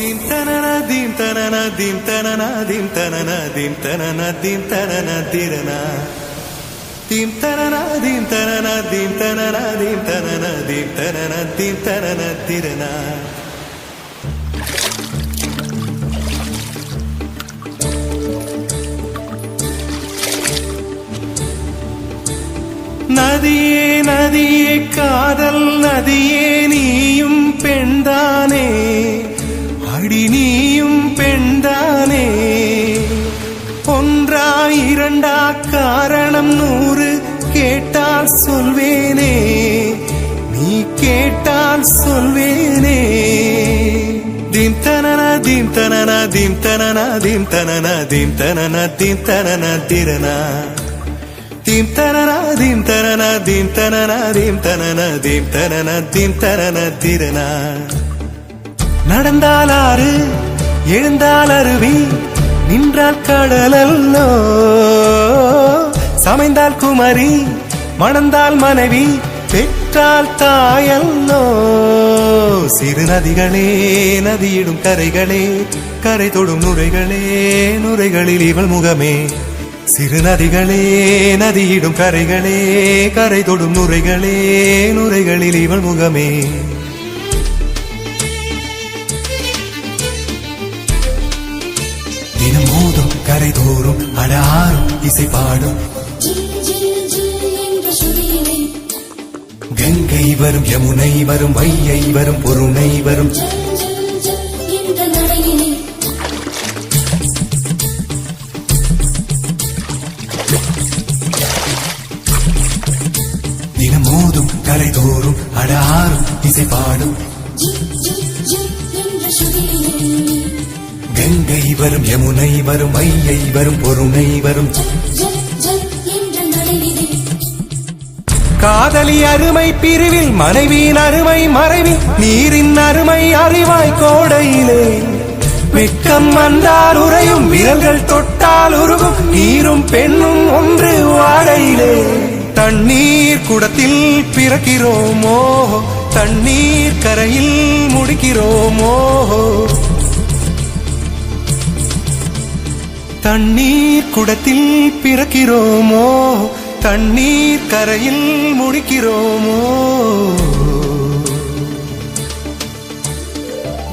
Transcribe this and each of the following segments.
Dim tanana dim tanana dim tanana dim tanana dim tanana dim tanana dirana. Dim tanana dim tanana dim tanana dim tanana dim tanana dim tanana dirana. நதியே நதியே காதல் நதியே நீயும் பெண்தானே அடி நீயும் பெண்தானே ஒன்றா இரண்டா காரணம் 100 கேட்டால் சொல்வேனே நீ கேட்டால் சொல்வேனே தீம் தனனா தீம் தனனா தீம் தனனா தீம் தனனா தீம் தனனா தீம் தனனா திரனா தீம் தனனா தீம் தனனா தீம் தனனா தீம் தனனா தீம் தனனா தீம் தனனா திரனா நடந்தால் ஆறு எழுந்தால் அருவி நின்றால் கடலல்லோ சமைந்தால் குமரி மணந்தால் மனைவி பெற்றால் தாயல்லோ சிறு நதிகளே நதியிடும் கரைகளே கரை தொடும் நுரைகளே நுரைகளில் இவள் முகமே சிறு நதிகளே நதியிடும் கரைகளே கரை தொடும் நுரைகளே நுரைகளில் இவள் முகமே தினம் மோதும் கரை தோறும் அடாரும் இசை பாடும் கங்கை வரும் யமுனை வரும் வையை வரும் பொருணை வரும் தினம் மோதும் கரை தோறும் அடாரும் இசை பாடும் கங்கை வரும் யமுனை வரும் வையை வரும் பொருணை வரும் காதலி அருமை பிரிவில் மனைவியின் அருமை மறைவில் நீரின் அருமை அறிவாய் கோடையிலே வெட்கம் வந்தால் உறையும் விரல்கள் தொட்டால் உருகும் நீரும் பெண்ணும் ஒன்று வாடையிலே தண்ணீர் குடத்தில் பிறக்கிறோமோ தண்ணீர் கரையில் முடிக்கிறோமோ தண்ணீர் குடத்தில் பிறக்கிறோமோ தண்ணீர் கரையில் முடிக்கிறோமோ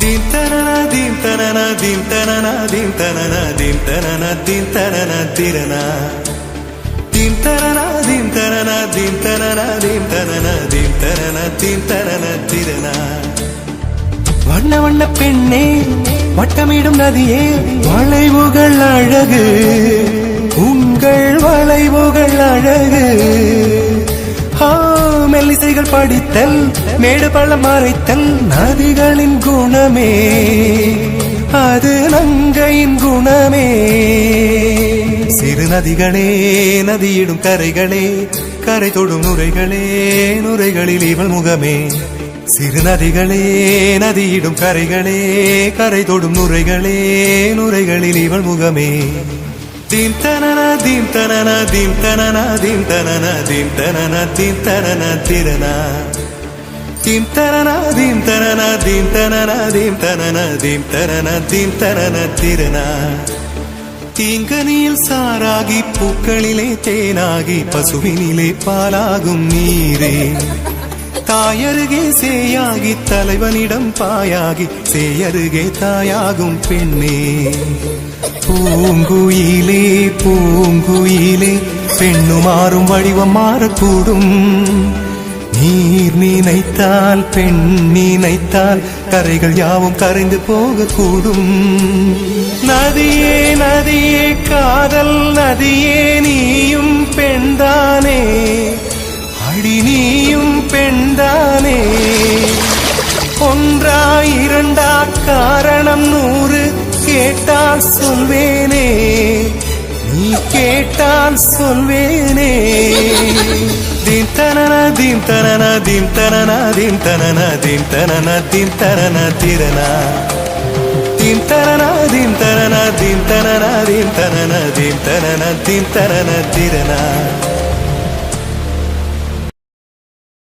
தீம் தனனா தீம் தனனா தீம் தனனா தீம் தனனா தீம் தனனா தீம் தனனா திரனா தீம் தனனா தீம் தனனா தீம் தனனா தீம் தனனா தீம் தனனா தீம் தனனா திரனா வண்ண வண்ண பெண்ணே வட்டமிடும் நதியே வளைவுகள் அழகு உங்கள் வளைவுகள் அழகு மெல்லிசைகள் படித்தல் மேடு பள்ளம் மறைத்தல் நதிகளின் குணமே அது நங்கையின் குணமே சிறு நதிகளே நதியிடும் கரைகளே கரை தொடும் நுரைகளே நுரைகளில் இவள் முகமே சிறு நதிகளே நதியிடும் கரைகளே கரை தொடும் நுரைகளே நுரைகளில் இவள் முகமே தீம் தனனா தீம் தனனா தீம் தனனா தீம் தனனா தீம் தனனா தீம் தனனா திரனா தீம் தனனா தீம் தனனா தீம் தனனா தீம் தனனா தீம் தனனா தீம் தனனா திரனா தீங்கனியில் சாராகி பூக்களிலே தேனாகி பசுவினிலே பாலாகும் நீரே தாயருகே சேயாகி தலைவனிடம் பாயாகி சேயருகே தாயாகும் பெண்ணே பூங்குயிலே பூங்குயிலே பெண்ணு மாறும் வடிவம் மாறக்கூடும் நீர் நினைத்தால் பெண் நினைத்தால் கரைகள் யாவும் கரைந்து போகக்கூடும் நதியே நதியே காதல் நதியே நீயும் பெண்தானே அடி நீயும் பெண்தானே ஒன்றா இரண்டா காரணம் 100 கேட்டால் சொல்வேனே நீ கேட்டால் சொல்வேனே தீம் தனனா தீம் தனனா தீம் தனனா தீம் தனனா தீம் தனனா தீம் தனனா திரனா தீம் தனனா தீம் தனனா தீம் தனனா தீம் தனனா தீம் தனனா தீம் தனனா திரனா